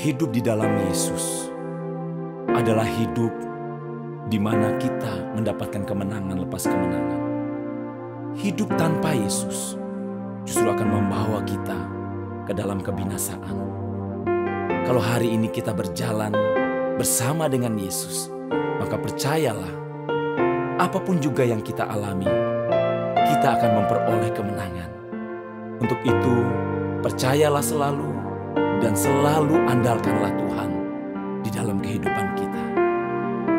Hidup di dalam Yesus adalah hidup di mana kita mendapatkan kemenangan lepas kemenangan. Hidup tanpa Yesus justru akan membawa kita ke dalam kebinasaan. Kalau hari ini kita berjalan bersama dengan Yesus, maka percayalah, apapun juga yang kita alami, kita akan memperoleh kemenangan. Untuk itu, percayalah selalu dan selalu andalkanlah Tuhan di dalam kehidupan kita.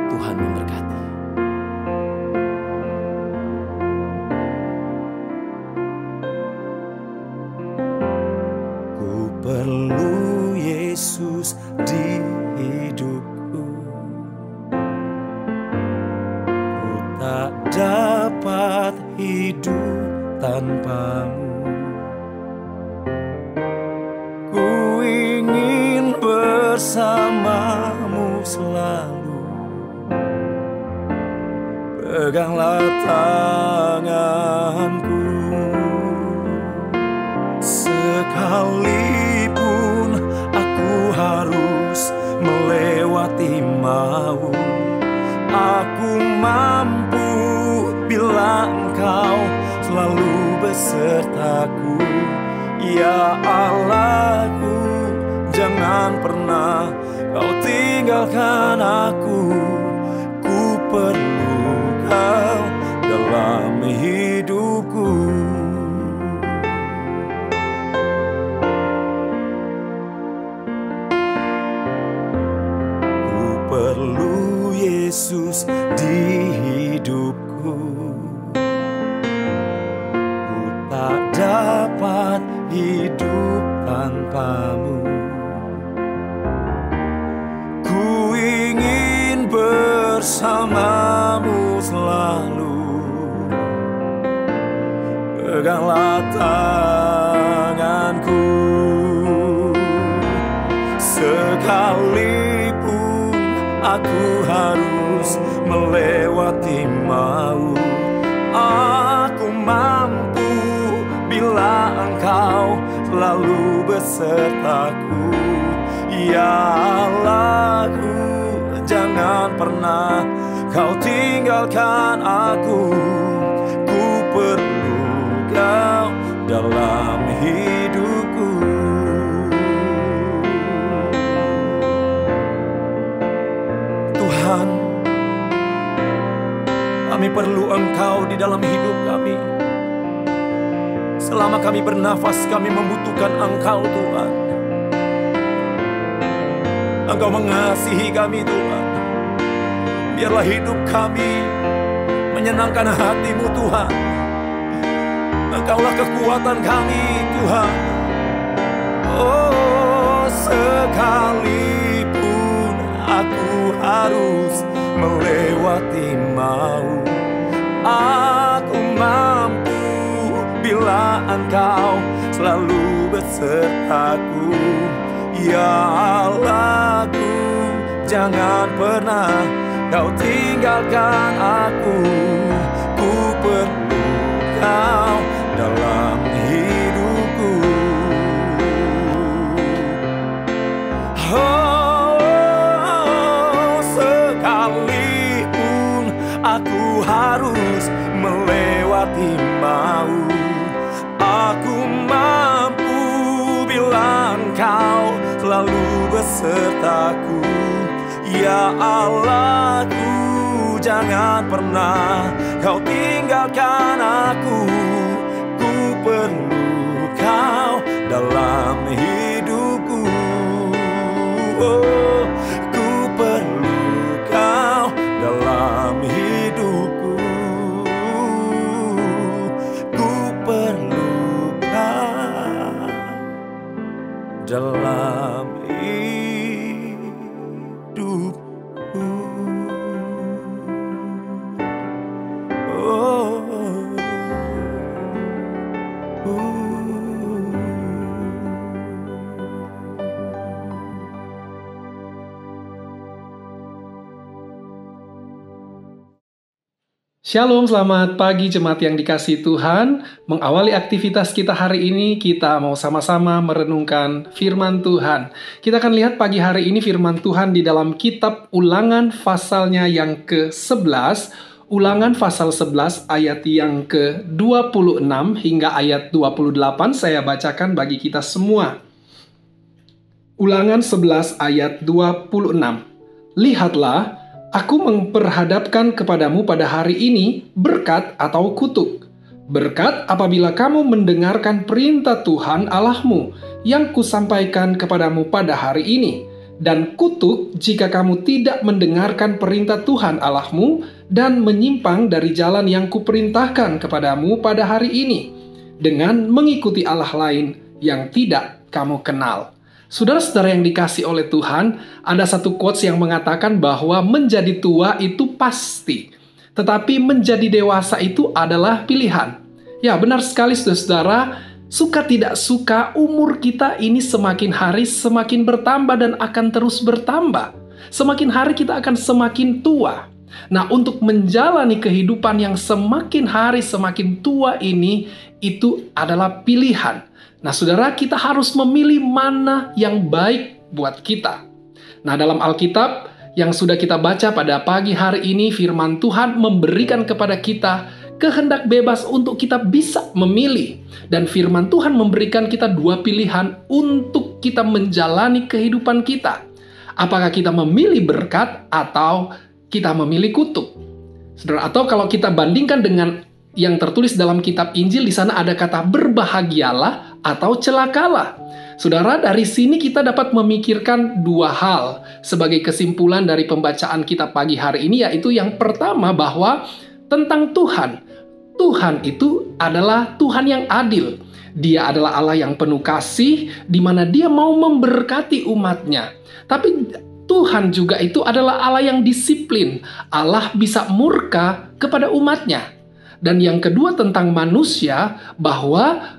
Tuhan memberkati. Ku perlu Yesus di hidupku. Ku tak dapat hidup tanpamu. Bersamamu selalu, peganglah tanganku. Sekalipun aku harus melewati maut, aku mampu bila Engkau selalu besertaku. Ya Allahku, jangan pernah Kau tinggalkan aku. Ku perlu Kau dalam hidupku. Ku perlu Yesus di hidupku. Ku tak dapat hidup tanpamu. Bersamamu selalu, peganglah tanganku. Sekalipun aku harus melewati maut, aku mampu bila Engkau selalu besertaku. Ya Allahku, jangan pernah Kau tinggalkan aku. Ku perlu Kau dalam hidupku. Tuhan, kami perlu Engkau di dalam hidup kami. Selama kami bernafas, kami membutuhkan Engkau, Tuhan. Engkau mengasihi kami, Tuhan. Biarlah hidup kami menyenangkan hati-Mu, Tuhan. Engkaulah kekuatan kami, Tuhan. Oh, sekalipun aku harus melewati maut, aku mampu bila Engkau selalu besertaku. Ya Allahku, jangan pernah Kau tinggalkan aku. Ku perlu Kau dalam hidupku. Oh, sekalipun aku harus melewati maut, aku mampu bila Engkau selalu besertaku. Ya Allahku, jangan pernah Kau tinggalkan aku. Ku perlu Kau dalam hidupku. Oh, ku perlu Kau dalam hidupku. Ku perlu Kau dalam dalam hidupku. Shalom, selamat pagi jemaat yang dikasihi Tuhan. Mengawali aktivitas kita hari ini, kita mau sama-sama merenungkan firman Tuhan. Kita akan lihat pagi hari ini firman Tuhan di dalam kitab Ulangan pasalnya yang ke-11. Ulangan pasal 11 ayat yang ke-26 hingga ayat 28 saya bacakan bagi kita semua. Ulangan 11 ayat 26. Lihatlah, aku memperhadapkan kepadamu pada hari ini berkat atau kutuk. Berkat apabila kamu mendengarkan perintah Tuhan Allahmu yang kusampaikan kepadamu pada hari ini. Dan kutuk jika kamu tidak mendengarkan perintah Tuhan Allahmu dan menyimpang dari jalan yang kuperintahkan kepadamu pada hari ini, dengan mengikuti Allah lain yang tidak kamu kenal. Saudara-saudara yang dikasih oleh Tuhan, ada satu quotes yang mengatakan bahwa menjadi tua itu pasti, tetapi menjadi dewasa itu adalah pilihan. Ya, benar sekali saudara-saudara, suka tidak suka umur kita ini semakin hari semakin bertambah dan akan terus bertambah. Semakin hari kita akan semakin tua. Nah, untuk menjalani kehidupan yang semakin hari semakin tua ini, itu adalah pilihan. Nah, saudara, kita harus memilih mana yang baik buat kita. Nah, dalam Alkitab yang sudah kita baca pada pagi hari ini, firman Tuhan memberikan kepada kita kehendak bebas untuk kita bisa memilih. Dan firman Tuhan memberikan kita dua pilihan untuk kita menjalani kehidupan kita. Apakah kita memilih berkat atau kita memilih kutuk? Saudara, atau kalau kita bandingkan dengan yang tertulis dalam kitab Injil, di sana ada kata berbahagialah atau celakalah. Saudara, dari sini kita dapat memikirkan dua hal sebagai kesimpulan dari pembacaan kita pagi hari ini, yaitu yang pertama bahwa tentang Tuhan. Tuhan itu adalah Tuhan yang adil. Dia adalah Allah yang penuh kasih, di mana Dia mau memberkati umatnya. Tapi Tuhan juga itu adalah Allah yang disiplin. Allah bisa murka kepada umatnya. Dan yang kedua tentang manusia, bahwa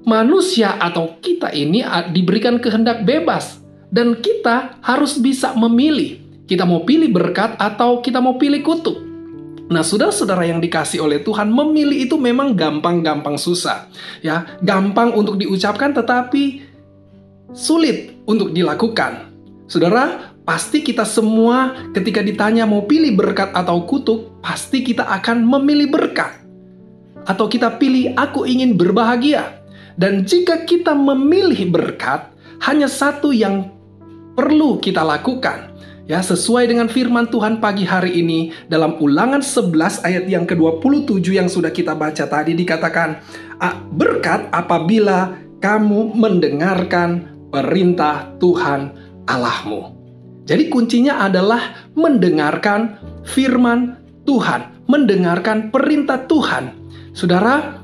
manusia atau kita ini diberikan kehendak bebas. Dan kita harus bisa memilih. Kita mau pilih berkat atau kita mau pilih kutuk. Nah, saudara-saudara yang dikasih oleh Tuhan, memilih itu memang gampang-gampang susah. Ya, gampang untuk diucapkan tetapi sulit untuk dilakukan. Saudara, pasti kita semua ketika ditanya mau pilih berkat atau kutuk, pasti kita akan memilih berkat. Atau kita pilih aku ingin berbahagia. Dan jika kita memilih berkat, hanya satu yang perlu kita lakukan. Ya, sesuai dengan firman Tuhan pagi hari ini dalam Ulangan 11 ayat yang ke-27 yang sudah kita baca tadi dikatakan, berkat apabila kamu mendengarkan perintah Tuhan Allahmu. Jadi kuncinya adalah mendengarkan firman Tuhan, mendengarkan perintah Tuhan. Saudara,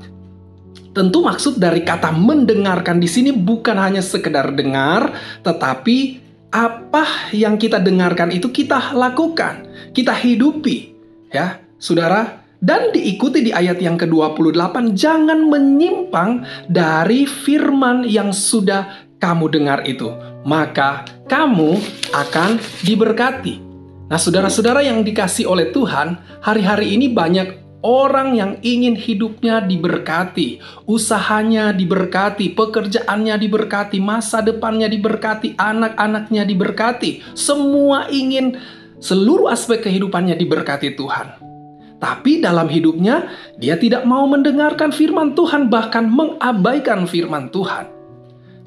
tentu maksud dari kata mendengarkan di sini bukan hanya sekedar dengar, tetapi apa yang kita dengarkan itu kita lakukan, kita hidupi, ya, saudara. Dan diikuti di ayat yang ke-28, jangan menyimpang dari firman yang sudah kamu dengar itu, maka kamu akan diberkati. Nah, saudara-saudara yang dikasih oleh Tuhan, hari-hari ini banyak orang yang ingin hidupnya diberkati, usahanya diberkati, pekerjaannya diberkati, masa depannya diberkati, anak-anaknya diberkati. Semua ingin seluruh aspek kehidupannya diberkati Tuhan. Tapi dalam hidupnya, dia tidak mau mendengarkan firman Tuhan, bahkan mengabaikan firman Tuhan.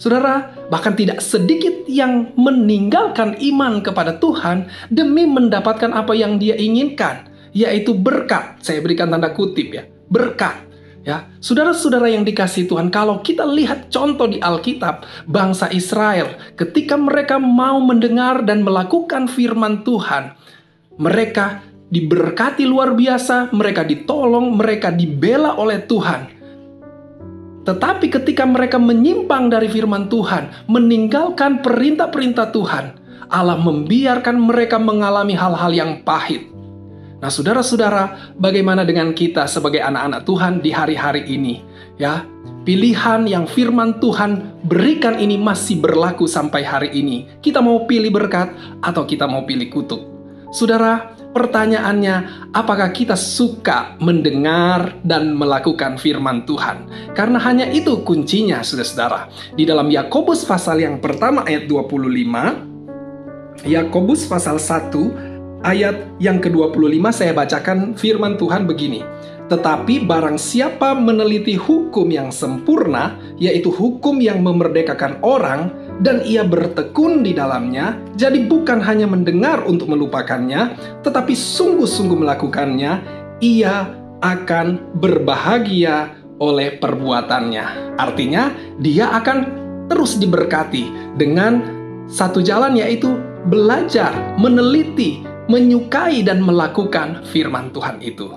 Saudara, bahkan tidak sedikit yang meninggalkan iman kepada Tuhan demi mendapatkan apa yang dia inginkan, yaitu berkat. Saya berikan tanda kutip ya, berkat. Ya, saudara-saudara yang dikasihi Tuhan, kalau kita lihat contoh di Alkitab, bangsa Israel ketika mereka mau mendengar dan melakukan firman Tuhan, mereka diberkati luar biasa, mereka ditolong, mereka dibela oleh Tuhan. Tetapi ketika mereka menyimpang dari firman Tuhan, meninggalkan perintah-perintah Tuhan, Allah membiarkan mereka mengalami hal-hal yang pahit. Nah, saudara-saudara, bagaimana dengan kita sebagai anak-anak Tuhan di hari-hari ini? Ya, pilihan yang firman Tuhan berikan ini masih berlaku sampai hari ini. Kita mau pilih berkat atau kita mau pilih kutuk? Saudara, pertanyaannya, apakah kita suka mendengar dan melakukan firman Tuhan? Karena hanya itu kuncinya, saudara-saudara. Di dalam Yakobus pasal yang pertama ayat 25, Yakobus pasal 1 ayat yang ke-25 saya bacakan firman Tuhan begini. Tetapi barang siapa meneliti hukum yang sempurna, yaitu hukum yang memerdekakan orang, dan ia bertekun di dalamnya, jadi bukan hanya mendengar untuk melupakannya, tetapi sungguh-sungguh melakukannya, ia akan berbahagia oleh perbuatannya. Artinya, dia akan terus diberkati dengan satu jalan, yaitu belajar, meneliti, menyukai dan melakukan firman Tuhan itu.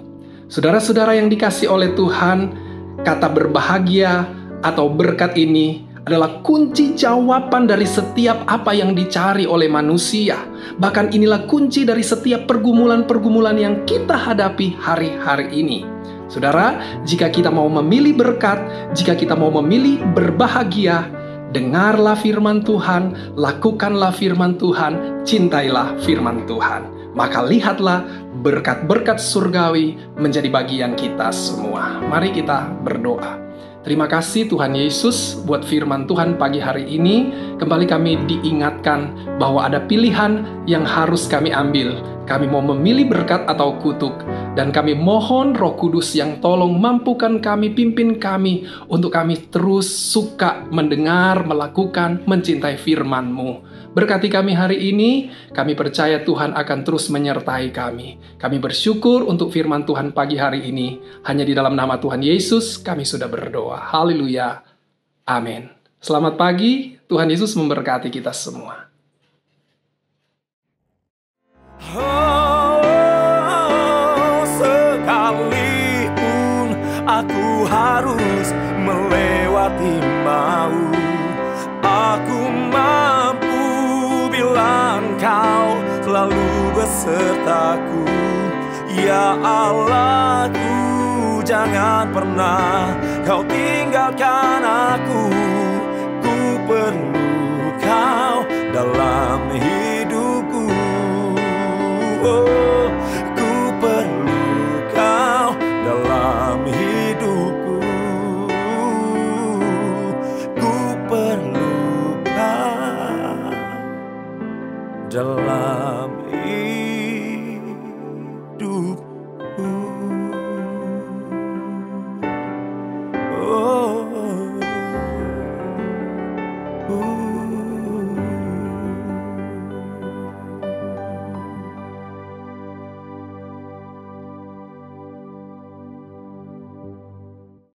Saudara-saudara yang dikasih oleh Tuhan, kata berbahagia atau berkat ini adalah kunci jawaban dari setiap apa yang dicari oleh manusia. Bahkan inilah kunci dari setiap pergumulan-pergumulan yang kita hadapi hari-hari ini. Saudara, jika kita mau memilih berkat, jika kita mau memilih berbahagia, dengarlah firman Tuhan, lakukanlah firman Tuhan, cintailah firman Tuhan. Maka lihatlah berkat-berkat surgawi menjadi bagian kita semua. Mari kita berdoa. Terima kasih Tuhan Yesus buat firman Tuhan pagi hari ini. Kembali kami diingatkan bahwa ada pilihan yang harus kami ambil. Kami mau memilih berkat atau kutuk. Dan kami mohon Roh Kudus yang tolong mampukan kami, pimpin kami untuk kami terus suka mendengar, melakukan, mencintai firman-Mu. Berkati kami hari ini, kami percaya Tuhan akan terus menyertai kami. Kami bersyukur untuk firman Tuhan pagi hari ini. Hanya di dalam nama Tuhan Yesus kami sudah berdoa. Haleluya. Amin. Selamat pagi, Tuhan Yesus memberkati kita semua. Sekalipun aku harus melewati maut, aku mampu bila Engkau selalu besertaku. Ya Allahku, jangan pernah Kau tinggalkan aku. Ku perlu Kau dalam hidupku. Oh, ku perlu Kau dalam hidupku. Ku perlu Kau dalam hidupku.